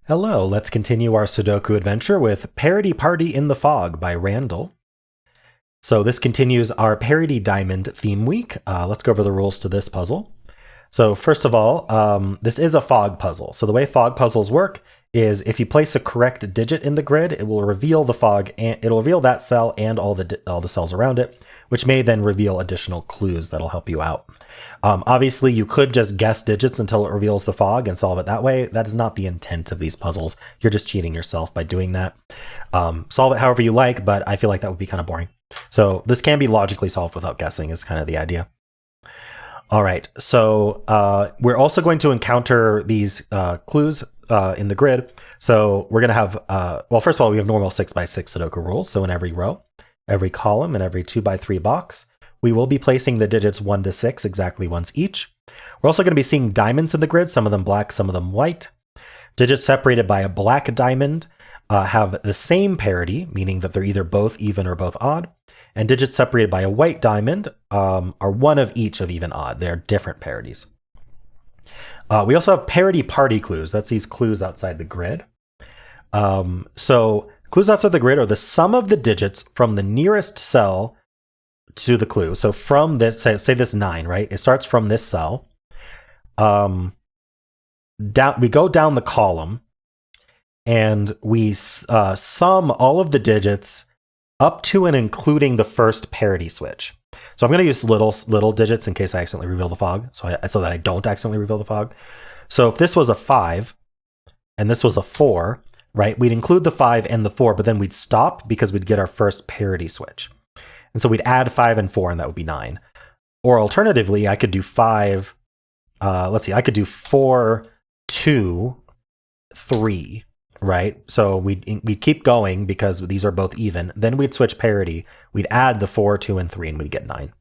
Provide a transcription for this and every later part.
Hello, let's continue our Sudoku adventure with Parity in the Fog by Randall. So this continues our Parity Diamond theme week. Let's go over the rules to this puzzle. So first of all, this is a fog puzzle. So the way fog puzzles work is if you place a correct digit in the grid, it will reveal the fog and it'll reveal that cell and all the cells around it, which may then reveal additional clues that'll help you out. Obviously, you could just guess digits until it reveals the fog and solve it that way. That is not the intent of these puzzles. You're just cheating yourself by doing that. Solve it however you like, but I feel like that would be kind of boring. So this can be logically solved without guessing is kind of the idea. All right, so we're also going to encounter these clues in the grid. So we're going to have, well, first of all, we have normal 6x6 Sudoku rules. So in every row, every column, and every 2x3 box, we will be placing the digits 1 to 6 exactly once each. We're also going to be seeing diamonds in the grid, some of them black, some of them white. Digits separated by a black diamond have the same parity, meaning that they're either both even or both odd. And digits separated by a white diamond are one of each of even odd. They're different parities. We also have party clues. That's these clues outside the grid. So clues outside the grid are the sum of the digits from the nearest cell to the clue. So from this, say this 9, right? It starts from this cell. We go down the column and we sum all of the digits up to and including the first parity switch. So I'm going to use little digits in case I accidentally reveal the fog, so that I don't accidentally reveal the fog. So if this was a 5 and this was a 4, right, we'd include the 5 and the 4, but then we'd stop because we'd get our first parity switch. And so we'd add 5 and 4, and that would be 9. Or alternatively, I could do 5, I could do 4, 2, 3, right? So we'd keep going because these are both even. Then we'd switch parity. We'd add the 4, 2, and 3, and we'd get 9.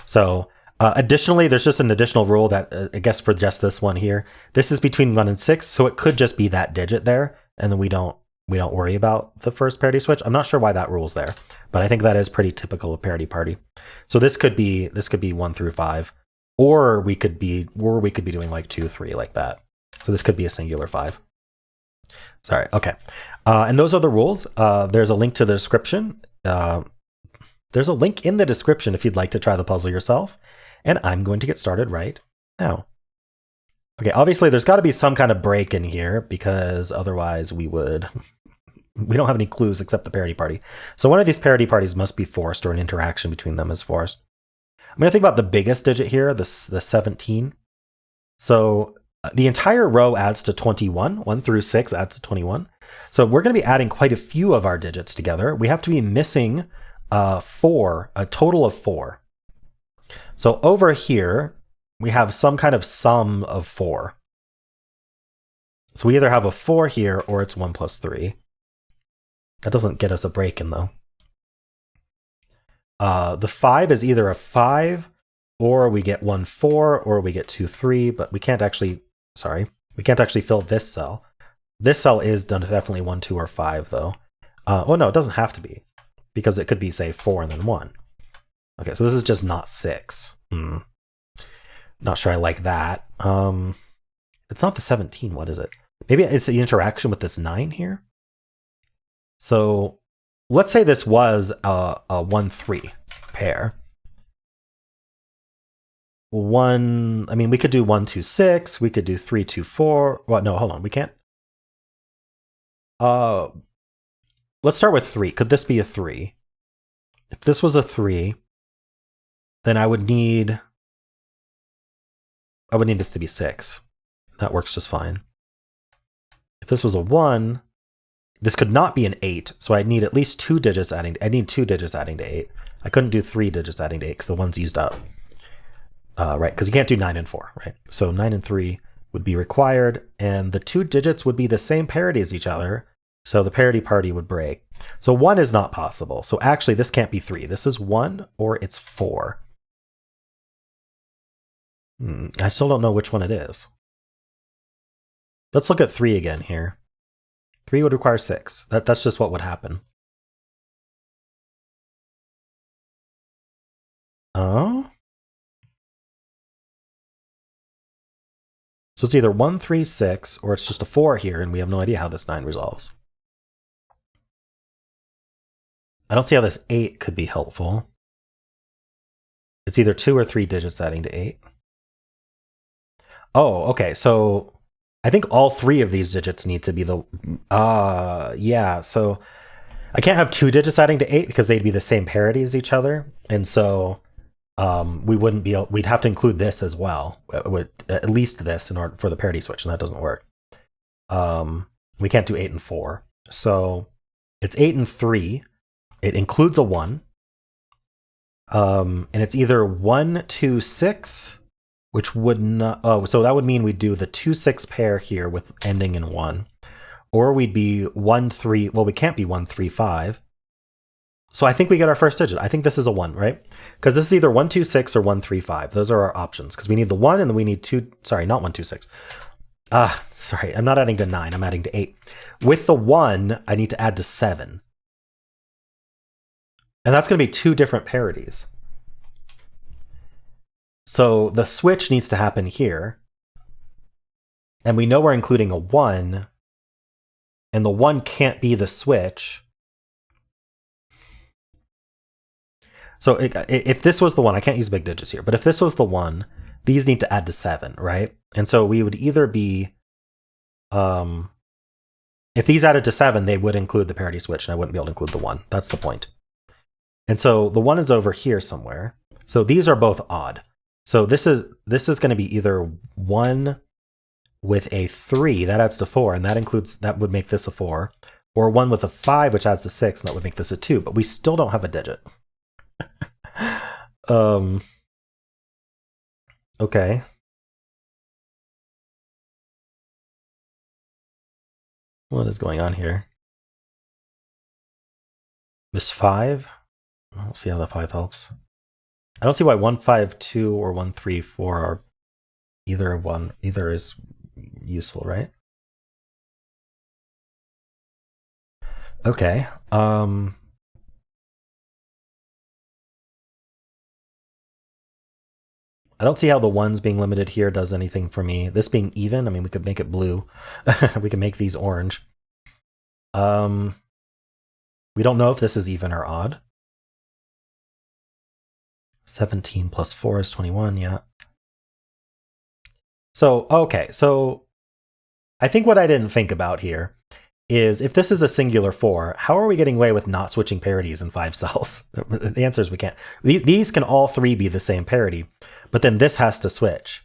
So additionally, there's just an additional rule that I guess for just this one here, this is between 1 and 6, so it could just be that digit there, and then we don't worry about the first parity switch. I'm not sure why that rule's there, but I think that is pretty typical of Parity. So this could be 1 through 5, or we could be doing like 2, 3 like that. So this could be a singular 5. Sorry. Okay. And those are the rules. There's a link to the description. There's a link in the description if you'd like to try the puzzle yourself. And I'm going to get started right now. Okay, obviously there's got to be some kind of break in here because otherwise we don't have any clues except the party. So one of these parties must be forced, or an interaction between them is forced. I'm going to think about the biggest digit here, the 17. So the entire row adds to 21. 1 through 6 adds to 21. So we're going to be adding quite a few of our digits together. We have to be missing 4, a total of 4. So over here, we have some kind of sum of 4. So we either have a 4 here or it's 1 plus 3. That doesn't get us a break in though. The 5 is either a 5 or we get 1, 4 or we get 2, 3, but we can't actually fill this cell. This cell is definitely 1, 2, or 5 though. Oh no, it doesn't have to be because it could be say 4 and then 1. Okay, so this is just not 6. Not sure I like that. It's not the 17. What is it? Maybe it's the interaction with this 9 here. So let's say this was a 1-3 pair. We could do 1, 2, 6. We could do 3, 2, 4. Well, no, hold on. We can't. Let's start with 3. Could this be a 3? If this was a 3, then I would need this to be 6. That works just fine. If this was a 1, this could not be an 8, so I'd need at least 2 digits adding. I need 2 digits adding to 8. I couldn't do 3 digits adding to 8 because the 1's used up. Right, because you can't do 9 and 4, right? So 9 and 3 would be required, and the 2 digits would be the same parity as each other, so the party would break. So 1 is not possible. So actually, this can't be 3. This is 1 or it's 4. I still don't know which one it is. Let's look at 3 again here. 3 would require 6. That's just what would happen. Oh? So it's either 1, 3, 6, or it's just a 4 here, and we have no idea how this 9 resolves. I don't see how this 8 could be helpful. It's either 2 or 3 digits adding to 8. Oh, okay, so I think all 3 of these digits need to be the... yeah, so I can't have 2 digits adding to 8 because they'd be the same parity as each other, and so we wouldn't be... We'd have to include this as well, at least this in order for the parity switch, and that doesn't work. We can't do 8 and 4. So it's 8 and 3. It includes a 1. And it's either 1, 2, 6, which would not... Oh, so that would mean we'd do the 2, 6 pair here with ending in 1. Or we'd be 1, 3... Well, we can't be 1, 3, 5. So I think we get our first digit. I think this is a 1, right? Because this is either 1, 2, 6 or 1, 3, 5. Those are our options. Because we need the 1 and then we need 2... Sorry, not 1, 2, 6. Sorry, I'm not adding to 9. I'm adding to 8. With the 1, I need to add to 7. And that's going to be 2 different parities. So the switch needs to happen here. And we know we're including a 1. And the 1 can't be the switch. So if this was the 1, I can't use big digits here, but if this was the 1, these need to add to 7, right? And so we would either be... if these added to 7, they would include the parity switch, and I wouldn't be able to include the 1. That's the point. And so the 1 is over here somewhere. So these are both odd. So this is going to be either 1 with a 3, that adds to 4, and that would make this a 4, or 1 with a 5, which adds to 6, and that would make this a 2, but we still don't have a digit. Okay. What is going on here? Miss 5? I don't see how the 5 helps. I don't see why 1, 5, 2 or 1, 3, 4 are either is useful, right? Okay. I don't see how the 1s being limited here does anything for me. This being even, I mean, we could make it blue. We can make these orange. We don't know if this is even or odd. 17 plus 4 is 21, yeah. So, okay, so I think what I didn't think about here is if this is a singular 4, how are we getting away with not switching parities in 5 cells? The answer is we can't. These can all 3 be the same parity, but then this has to switch.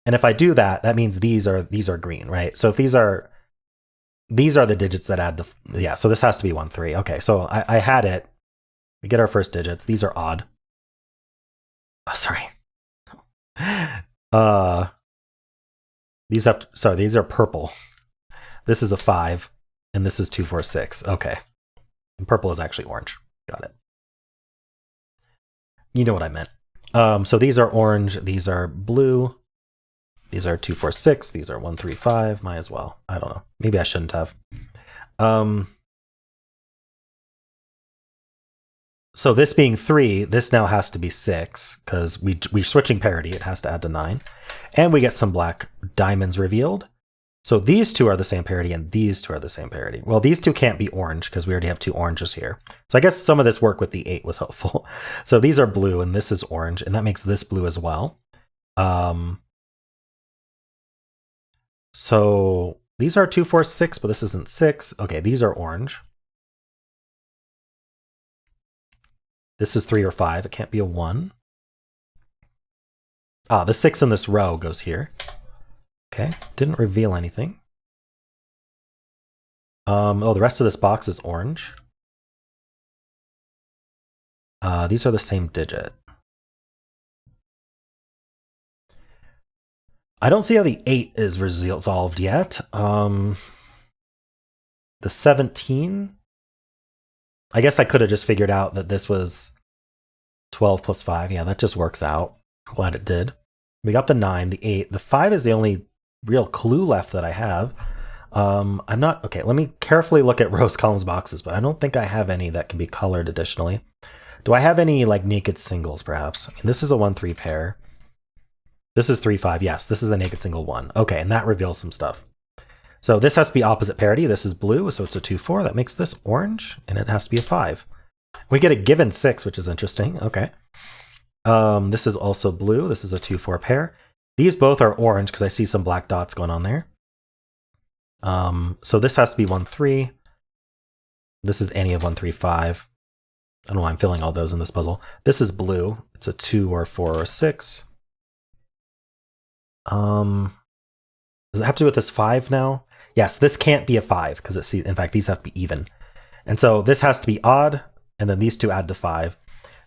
And if I do that, that means these are green, right? So if these are the digits that add to... Yeah, so this has to be 1, 3. Okay, so I had it. We get our first digits. These are odd. Oh, sorry. These are purple. This is a 5, and this is 2, 4, 6. Okay. And purple is actually orange. Got it. You know what I meant. So these are orange, these are blue, these are 2, 4, 6, these are 1, 3, 5. Might as well. I don't know. Maybe I shouldn't have. So this being 3, this now has to be 6, because we're switching parity. It has to add to 9. And we get some black diamonds revealed. So these 2 are the same parity, and these 2 are the same parity. Well, these 2 can't be orange, because we already have 2 oranges here. So I guess some of this work with the 8 was helpful. So these are blue, and this is orange, and that makes this blue as well. So these are 2, 4, 6, but this isn't 6. Okay, these are orange. This is 3 or 5. It can't be a 1. The 6 in this row goes here. Okay, didn't reveal anything. The rest of this box is orange. These are the same digit. I don't see how the 8 is resolved yet. The 17... I guess I could have just figured out that this was 12 plus 5. Yeah, that just works out. Glad it did. We got the 9, the 8. The 5 is the only real clue left that I have. I'm not... Okay, let me carefully look at rows, columns, boxes, but I don't think I have any that can be colored additionally. Do I have any, like, naked singles, perhaps? I mean, this is a 1, 3 pair. This is 3, 5. Yes, this is the naked single 1. Okay, and that reveals some stuff. So this has to be opposite parity. This is blue, so it's a 2, 4. That makes this orange, and it has to be a 5. We get a given 6, which is interesting. Okay. This is also blue. This is a 2, 4 pair. These both are orange because I see some black dots going on there. So this has to be 1, 3. This is any of 1, 3, 5. I don't know why I'm filling all those in this puzzle. This is blue. It's a 2 or 4 or 6. Does it have to do with this 5 now? Yes, this can't be a 5 because in fact, these have to be even. And so this has to be odd, and then these two add to 5.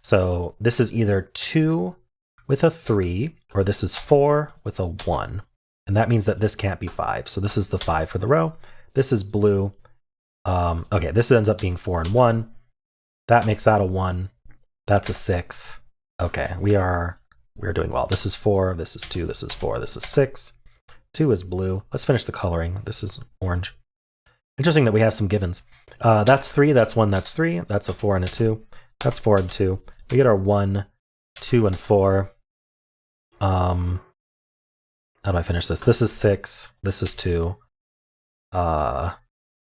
So this is either 2 with a 3, or this is 4 with a 1. And that means that this can't be 5. So this is the 5 for the row. This is blue. Okay, this ends up being 4 and 1. That makes that a 1. That's a 6. Okay, we're doing well. This is 4, this is 2, this is 4, this is 6. 2 is blue. Let's finish the coloring. This is orange. Interesting that we have some givens. That's 3, that's 1, that's 3. That's a 4 and a 2. That's 4 and 2. We get our 1, 2, and 4. How do I finish this? This is 6. This is 2.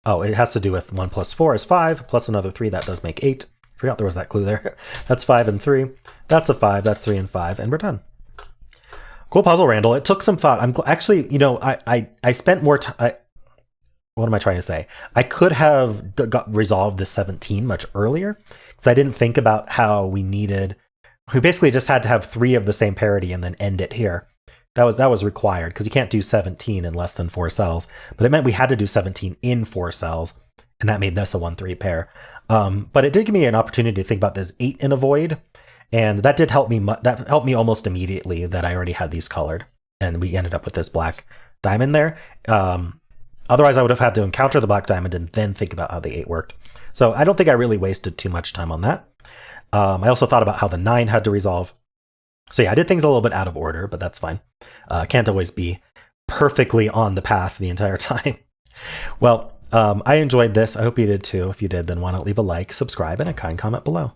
Oh, it has to do with 1 plus 4 is 5, plus another 3. That does make 8. Forgot there was that clue there. That's 5 and 3. That's a 5. That's 3 and 5. And we're done. Cool puzzle, Randall. It took some thought. I'm actually, I spent more time. What am I trying to say? I could have resolved this 17 much earlier because I didn't think about how we basically just had to have 3 of the same parity and then end it here. That was required because you can't do 17 in less than 4 cells, but it meant we had to do 17 in 4 cells, and that made this a 1-3 pair. But it did give me an opportunity to think about this 8 in a void, and that did help me. That helped me almost immediately that I already had these colored, and we ended up with this black diamond there. Otherwise, I would have had to encounter the black diamond and then think about how the 8 worked. So I don't think I really wasted too much time on that. I also thought about how the 9 had to resolve. So yeah, I did things a little bit out of order, but that's fine. Can't always be perfectly on the path the entire time. Well, I enjoyed this. I hope you did too. If you did, then why not leave a like, subscribe, and a kind comment below.